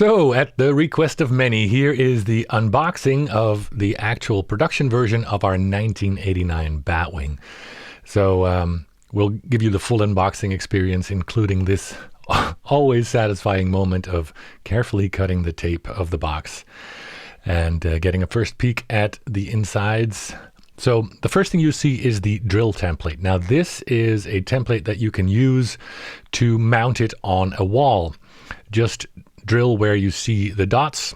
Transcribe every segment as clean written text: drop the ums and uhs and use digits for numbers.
So, at the request of many, here is the unboxing of the actual production version of our 1989 Batwing. So, we'll give you the full unboxing experience, including this always satisfying moment of carefully cutting the tape of the box and getting a first peek at the insides. So the first thing you see is the drill template. Now this is a template that you can use to mount it on a wall. Just drill where you see the dots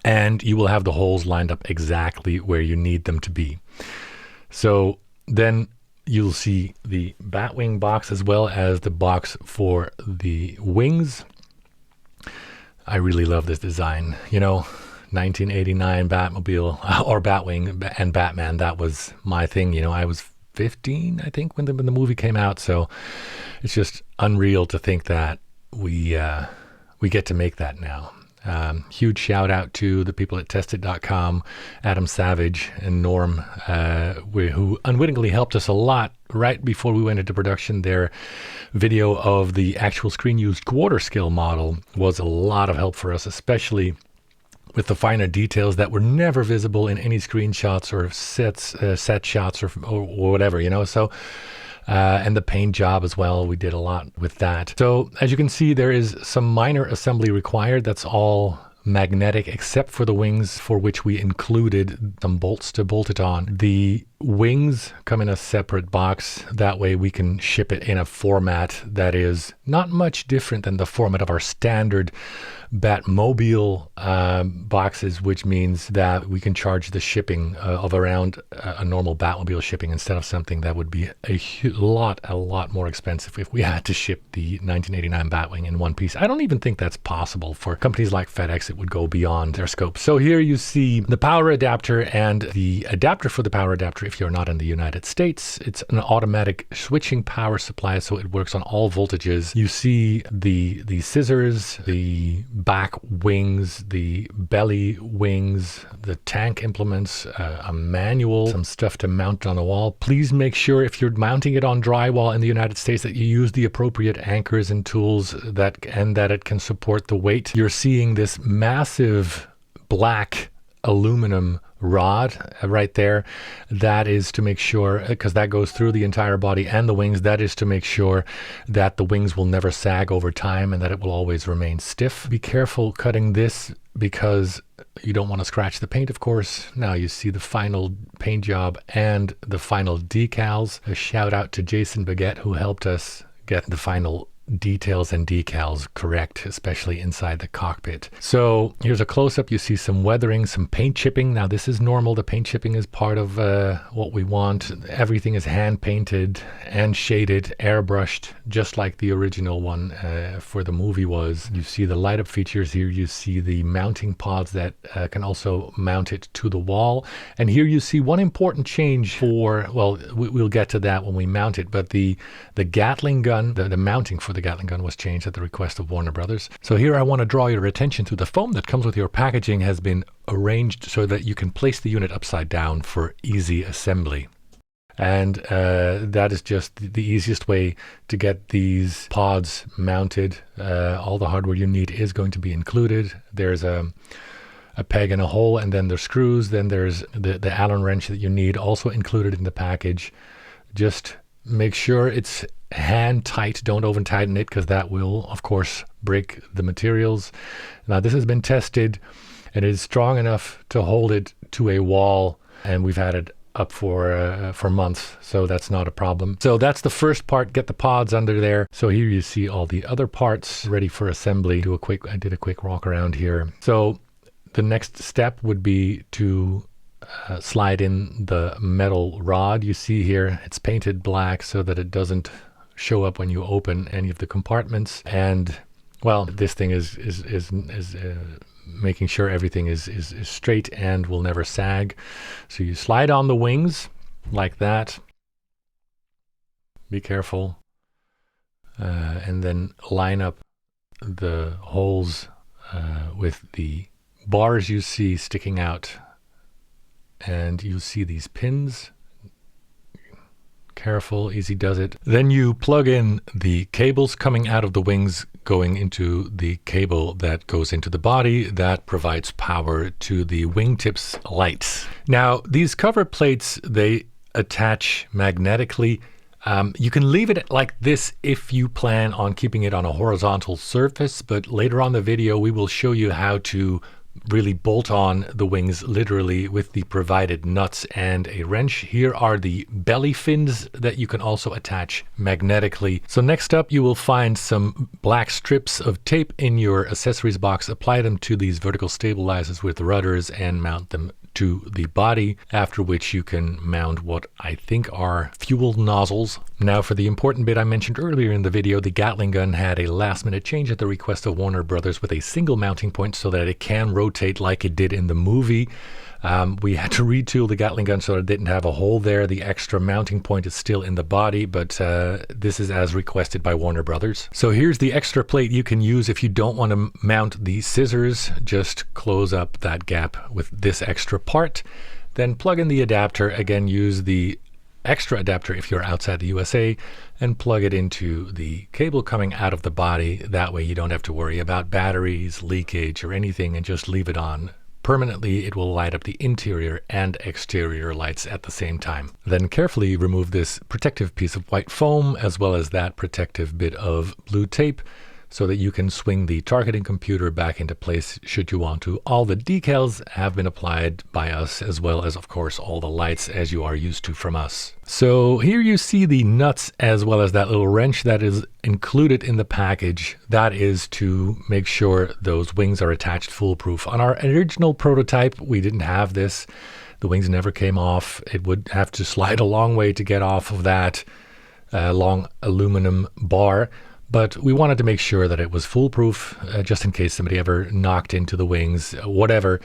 and you will have the holes lined up exactly where you need them to be. So then you'll see the Batwing box as well as the box for the wings. I really love this design. You know, 1989 Batmobile or Batwing and Batman, that was my thing. You know, I was 15, I think, when the movie came out. So it's just unreal to think that we get to make that now. Huge shout out to the people at testit.com, Adam Savage and Norm, who unwittingly helped us a lot right before we went into production. Their video of the actual screen used quarter scale model was a lot of help for us, especially with the finer details that were never visible in any screenshots or set shots or whatever, you know. So and the paint job as well, we did a lot with that. So as you can see, there is some minor assembly required. That's all magnetic except for the wings, for which we included some bolts to bolt it on. The wings come in a separate box. That way we can ship it in a format that is not much different than the format of our standard Batmobile boxes, which means that we can charge the shipping of around a normal Batmobile shipping instead of something that would be a lot more expensive if we had to ship the 1989 Batwing in one piece. I don't even think that's possible for companies like FedEx. It would go beyond their scope. So here you see the power adapter and the adapter for the power adapter. If you're not in the United States, it's an automatic switching power supply, so it works on all voltages. You see the scissors, the back wings, the belly wings, the tank implements, a manual, some stuff to mount on a wall. Please make sure if you're mounting it on drywall in the United States that you use the appropriate anchors and tools that it can support the weight. You're seeing this massive black aluminum rod right there. That is to make sure, because that goes through the entire body and the wings, that is to make sure that the wings will never sag over time and that it will always remain stiff. Be careful cutting this because you don't want to scratch the paint, of course. Now you see the final paint job and the final decals. A shout out to Jason Baguette, who helped us get the final details and decals correct, especially inside the cockpit. So here's a close-up. You see some weathering, some paint chipping. Now this is normal. The paint chipping is part of what we want. Everything is hand painted and shaded, airbrushed, just like the original one for the movie was. You see the light up features here. You see the mounting pods that can also mount it to the wall. And here you see one important change for, well, we'll get to that when we mount it, but the Gatling gun, the mounting for the Gatling gun was changed at the request of Warner Brothers. So here I want to draw your attention to the foam that comes with your packaging has been arranged so that you can place the unit upside down for easy assembly. And that is just the easiest way to get these pods mounted. All the hardware you need is going to be included. There's a peg and a hole, and then there's screws. Then there's the Allen wrench that you need, also included in the package. Just make sure it's hand tight. Don't over tighten it, because that will, of course, break the materials. Now this has been tested and it is strong enough to hold it to a wall, and we've had it up for months, so that's not a problem. So that's the first part. Get the pods under there. So here you see all the other parts ready for assembly. I did a quick walk around here. So the next step would be to slide in the metal rod. You see here it's painted black so that it doesn't show up when you open any of the compartments. And well, this thing is making sure everything is straight and will never sag. So you slide on the wings like that. Be careful. And then line up the holes with the bars you see sticking out. And you see these pins. Careful, easy does it. Then you plug in the cables coming out of the wings, going into the cable that goes into the body that provides power to the wingtips lights. Now, these cover plates, they attach magnetically. You can leave it like this if you plan on keeping it on a horizontal surface, but later on in the video we will show you how to really bolt on the wings literally with the provided nuts and a wrench. Here are the belly fins that you can also attach magnetically. So next up, you will find some black strips of tape in your accessories box. Apply them to these vertical stabilizers with rudders and mount them to the body, after which you can mount what I think are fuel nozzles. Now for the important bit I mentioned earlier in the video, the Gatling gun had a last minute change at the request of Warner Brothers with a single mounting point so that it can rotate like it did in the movie. We had to retool the Gatling gun so it didn't have a hole there. The extra mounting point is still in the body, but this is as requested by Warner Brothers. So here's the extra plate you can use if you don't want to mount the scissors. Just close up that gap with this extra part. Then plug in the adapter. Again, use the extra adapter if you're outside the USA, and plug it into the cable coming out of the body. That way you don't have to worry about batteries, leakage, or anything, and just leave it on. Permanently, it will light up the interior and exterior lights at the same time. Then carefully remove this protective piece of white foam as well as that protective bit of blue tape so that you can swing the targeting computer back into place should you want to. All the decals have been applied by us, as well as, of course, all the lights as you are used to from us. So here you see the nuts as well as that little wrench that is included in the package. That is to make sure those wings are attached foolproof. On our original prototype, we didn't have this. The wings never came off. It would have to slide a long way to get off of that long aluminum bar. But we wanted to make sure that it was foolproof, just in case somebody ever knocked into the wings, whatever.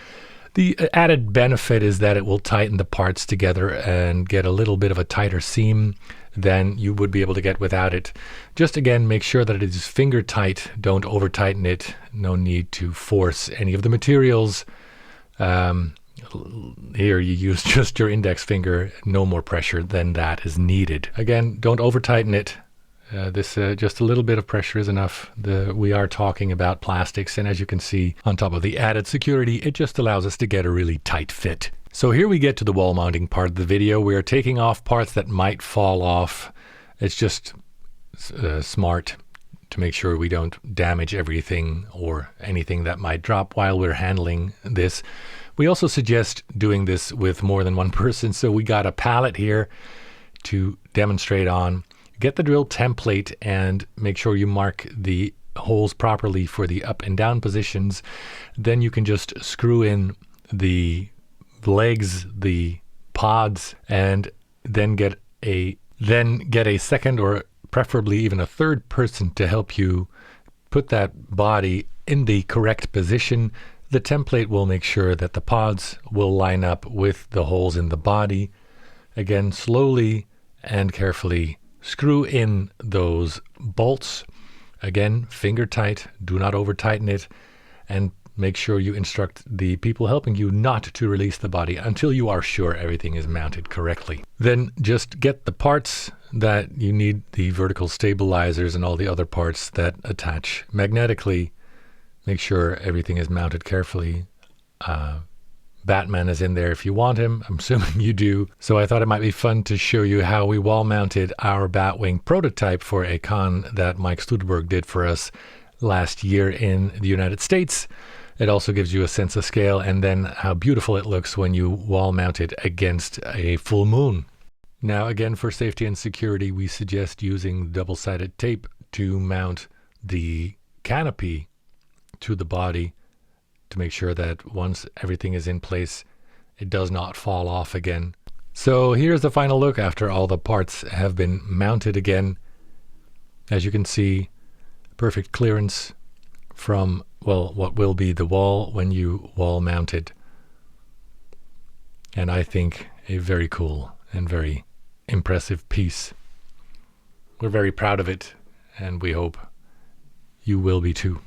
The added benefit is that it will tighten the parts together and get a little bit of a tighter seam than you would be able to get without it. Just again, make sure that it is finger tight. Don't over tighten it. No need to force any of the materials. Here you use just your index finger. No more pressure than that is needed. Again, don't over tighten it. Just a little bit of pressure is enough. We are talking about plastics, and as you can see, on top of the added security, it just allows us to get a really tight fit. So here we get to the wall mounting part of the video. We are taking off parts that might fall off. It's just smart to make sure we don't damage everything or anything that might drop while we're handling this. We also suggest doing this with more than one person, so we got a pallet here to demonstrate on. Get the drill template and make sure you mark the holes properly for the up and down positions. Then you can just screw in the legs, the pods, and then get a second or preferably even a third person to help you put that body in the correct position. The template will make sure that the pods will line up with the holes in the body. Again, slowly and carefully screw in those bolts. Again, finger tight, do not over tighten it, and make sure you instruct the people helping you not to release the body until you are sure everything is mounted correctly. Then just get the parts that you need, the vertical stabilizers and all the other parts that attach magnetically. Make sure everything is mounted carefully. Batman is in there if you want him. I'm assuming you do. So I thought it might be fun to show you how we wall mounted our Batwing prototype for a con that Mike Studeberg did for us last year in the United States. It also gives you a sense of scale, and then how beautiful it looks when you wall mount it against a full moon. Now again, for safety and security, we suggest using double-sided tape to mount the canopy to the body, to make sure that once everything is in place, it does not fall off again. So here's the final look after all the parts have been mounted again. As you can see, perfect clearance from, well, what will be the wall when you wall mount it. And I think a very cool and very impressive piece. We're very proud of it, and we hope you will be too.